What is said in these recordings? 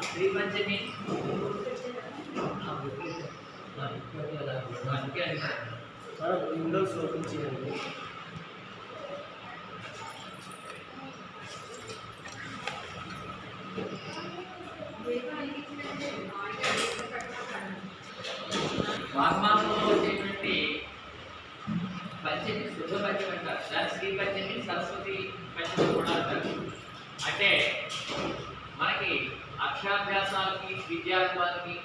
Sripanchami Windows open చేయండి. వాగ్మానంలో వచ్చేటువంటి పంచమి శుద్ధ పంచమి అంటారు. దాని శ్రీ పంచమి సరస్వతి పంచమి కూడా అంటారు. అంటే మనకి అక్షరాభ్యాసాలకి విద్యార్థులకి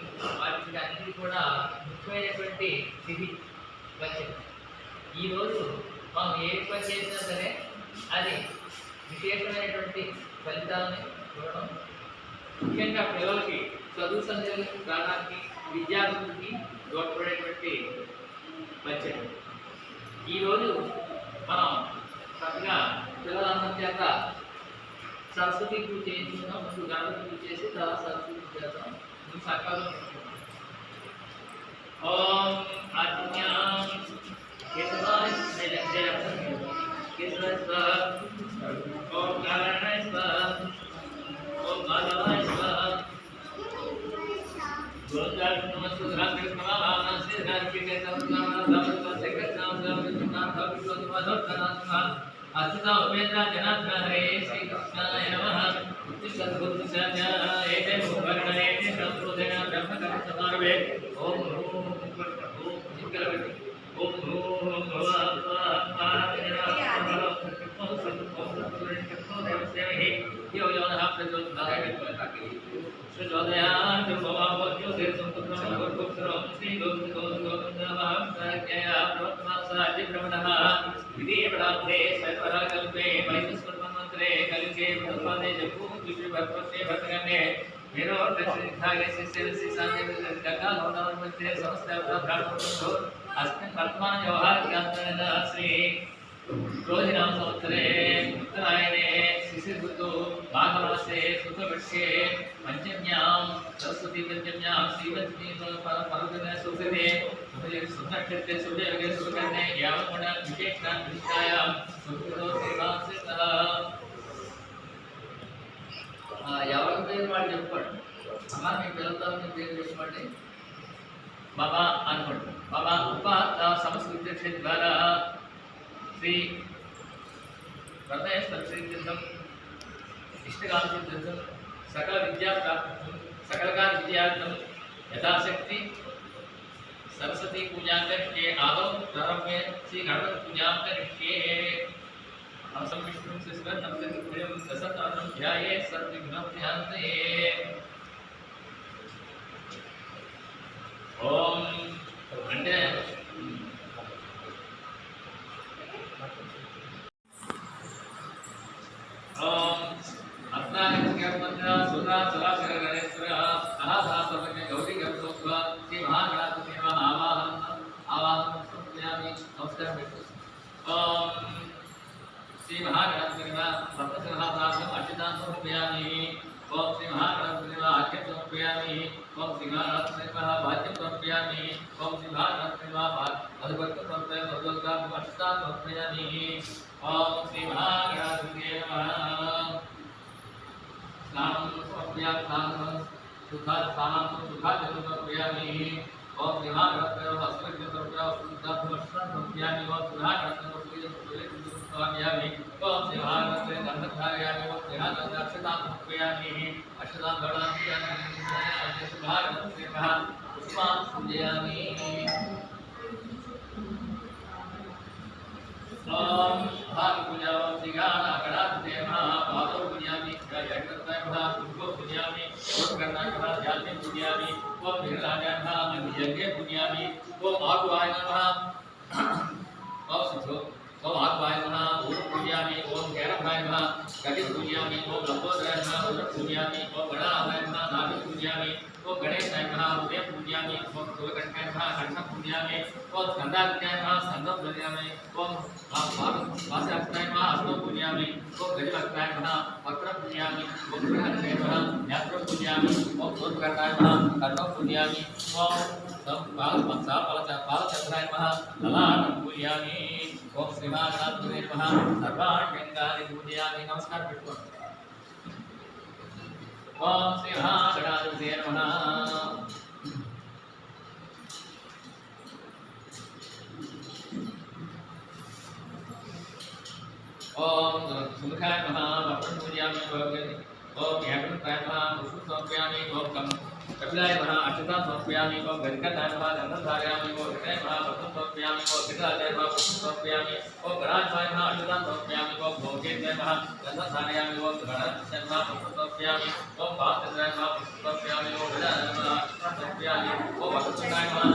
వాటికి అన్నిటి కూడా ముఖ్యమైనటువంటి తిథి పంచమి. ఈరోజు మనం ఏ పని చేసినా సరే అది విశేషమైనటువంటి ఫలితాలని చూడడం, ముఖ్యంగా పిల్లలకి చదువు సంధ్యలు రావడానికి విద్యార్థులకి తోడ్పడేటువంటి పంచమి. ఈరోజు మనం చక్కగా పిల్లలందరి చేత సరస్వతి పూజ చేయించుకున్నాం. ముందు గణపతి పూజ చేసి తర్వాత సరస్వతి పూజ చేద్దాం. ముందు సకాలం ఓం ఆజ్ఞాం కేశవాయ కేశవాయ స్వాహ, ఓం నారాయణాయ స్వాహ, ఓం మాధవాయ స్వాహ, అచ్యుత ఉపేంద్ర జనార్దనే శ్రీ కృష్ణాయ నమః. సద్గురుసంధ్యాయతే భూవర్ణయేతే సంప్రోధన బ్రహ్మకర్మ సమారభే. ఓం ఓం ఓం విధిపదార్థే సర్వకల్పే వైస్మన్మంత్రే కలికే భగవానే జపూ విశ్వభక్తే భక్తగణే मेरो दक्षिणागे शिष्य सामने गंगा लोनावल मध्य समस्त ब्राह्मणो अस्मिन् वर्तमान व्यवहार ज्ञातेन श्री रोहिणाम संवत्सरे उत्तरायणे शिशिर ऋतु माघमासे शुक्लपक्षे पंचम्यां सरस्वती पंचम्यां श्रीपंचमी पर्वदिने शुभदिने शुभनक्षत्रे शुभयोगे शुभकरणे यावगुण विशेषण विष्टायां शुभकृतो श्रीवासितः ఎవరి పేరు వాళ్ళు చెప్పండి. అమ్మ మీ పిల్లలతో మీ పేరు చెప్పండి. బాబా అనుకోండి. బాబా ఉపాత సంస్కృతి ద్వారా శ్రీ వరదేశ్వర శ్రీ తీర్థం ఇష్టకాంక్ష తీర్థం సకల విద్యా ప్రాప్తం సకలకాల విద్యార్థం యథాశక్తి सरस्वती पूजा करके आदौ प्रारंभे श्री गणपति पूजा करके हम सब विष्णु से स्वर नमस्ते प्रेम दशतारं ध्याये सर्वविघ्नं ध्यान्ते ओम అంటే ओम अस्नागच्छ्यमन्त्र सुरा सलाशर गणेश्वर अहासासवज्ञ गौरी गणोत्सव श्री महागणपति नमः आवाहनं समर्पयामि नमस्कारं ओम श्री महागणपति नमः सप्तसहस्रार्थम् अर्चितां समर्पयामि ओम श्री महागणपति नमः आख्यं समर्पयामि ओम श्री महागणपति नमः भाज्यं समर्पयामि ओम श्री महागणपति नमः मधुभक्तं समर्पयामि मधुभक्तां अर्चितां समर्पयामि ओम श्री महागणपति नमः स्नानं समर्पयामि स्नानं सुखात् समर्पयामि ओम श्री महागणपति नमः अस्मभ्यं समर्पयामि शुद्धात्मस्नानं समर्पयामि ओम श्री महागणपति नमः समर्पयामि ओम श्री महागणपति गन्धधारयामि ओम श्री महागणपति अक्षतां समर्पयामि अक्षतां गणामि श्री महागणपति नमः पुष्पां पूजयामि ओम भाग पूजा ओम श्री गणागणाधिपते नमः पादौ पूजयामि जगन्नाथाय नमः पुष्पौ पूजयामि ओम गणागणाय नमः ध्यानं पूजयामि ओम नीलराजाय नमः यज्ञे पूजयामि ओम आगवाय नमः ओम सिद्धो ओम आगवाय नमः ओम पूजयामि ओम गैरभाय नमः गति पूजयामि ओम लंबोदराय नमः ओम पूजयामि ओम गणाधाय नमः नाभि पूजयामि ओम गणेशाय नमः उदय पूजयामि ओम सूर्यकंठाय नमः कंठं पूजयामि ओम स्कंदादित्याय नमः स्कंदं पूजयामि ओम वासुदेवाय नमः हस्तं पूजयामि ओम गजवक्त्राय नमः वक्त्रं पूजयामि ओम बृहत्याय नमः नेत्रं पूजयामि ओम सूर्यकर्णाय नमः कर्णं पूजयामि ओम पालचंद्राय नमः ललाटं पूजयामि ओम श्रीमहागणाधिपतये नमः सर्वाण्यंगानि पूजयामि नमस्कार पेट्टुकोंడి ओम श्रीमहागणाधिपतये नमः ओम सुमुखाय नमः वक्रं पूजयामि ओम यागृताय नमः पुष्पं समर्पयामि ओम कपिलाय नमः अक्षतां समर्पयामि ओम गणकनाय नमः गन्धं धारयामि ओम विष्णुये नमः पुष्पं समर्पयामि ओम विघ्नराजाय नमः पुष्पं समर्पयामि ओम गणाधिपाय नमः अक्षतां समर्पयामि ओम भोगेन्द्राय नमः गन्धं धारयामि ओम गणाधिपाय नमः पुष्पं समर्पयामि ओम भास्कराय नमः पुष्पं समर्पयामि ओम विजयाय नमः अक्षतां समर्पयामि ओम वक्रतुण्डाय नमः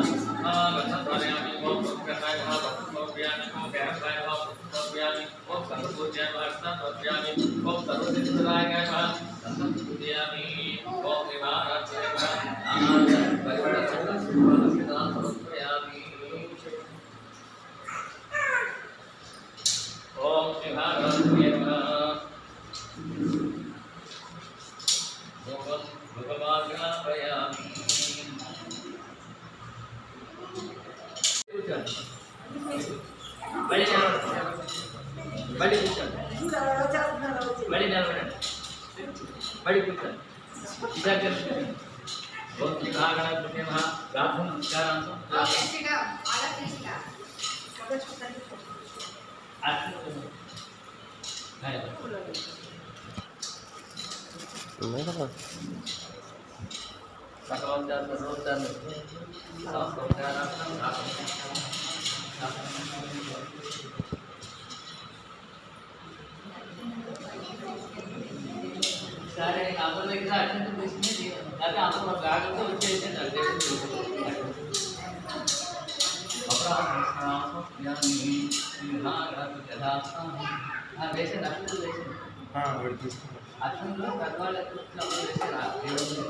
गन्धं धारयामि ओम सुमुखाय नमः पुष्पं समर्पयामि ओम गणकाय नमः पुष्पं समर्पयामि ओम सर्वपूज्याय नमः अक्षतां समर्पयामि ओम सर्वसिद्धिदाय नमः गन्धं पूजयामि ओम श्रीमहागणाधिपतये ओम श्रीमहागणाधिपतये नमः भगवान् गणापयामि बड़ी ओम श्रीमहागणाधिपतये नमः प्रार्थना नमस्कारांसो సరే అందరి దగ్గర అటెండ్ చేసి అదే అందరూ బ్యాగ్తో వచ్చేసింది అంటే వేసాను అక్షంలో వేసాను అక్షంలో పెద్దవాళ్ళకి వేసాను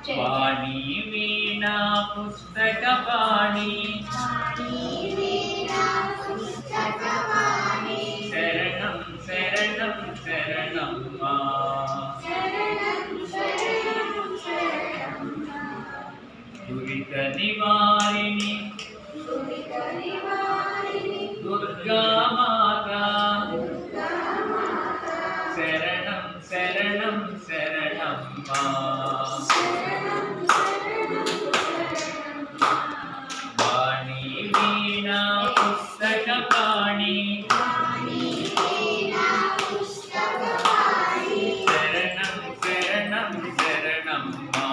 వాణి వీణా పుస్తకవాణి శరణం శరణం శరణం మా దురిత నివారిణి దుర్గా మాతా శరణం శరణం శరణం మా వాణి వీణా పుస్తకవాణి శరణం శరణం శరణం మా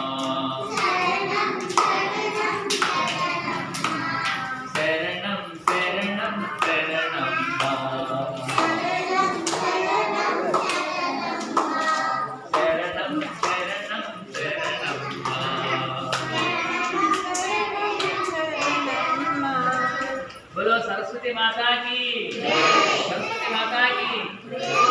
శరణం శరణం శరణం మా శరణం శరణం శరణం మా बोलो सरस्वती माता की, सरस्वती माता की।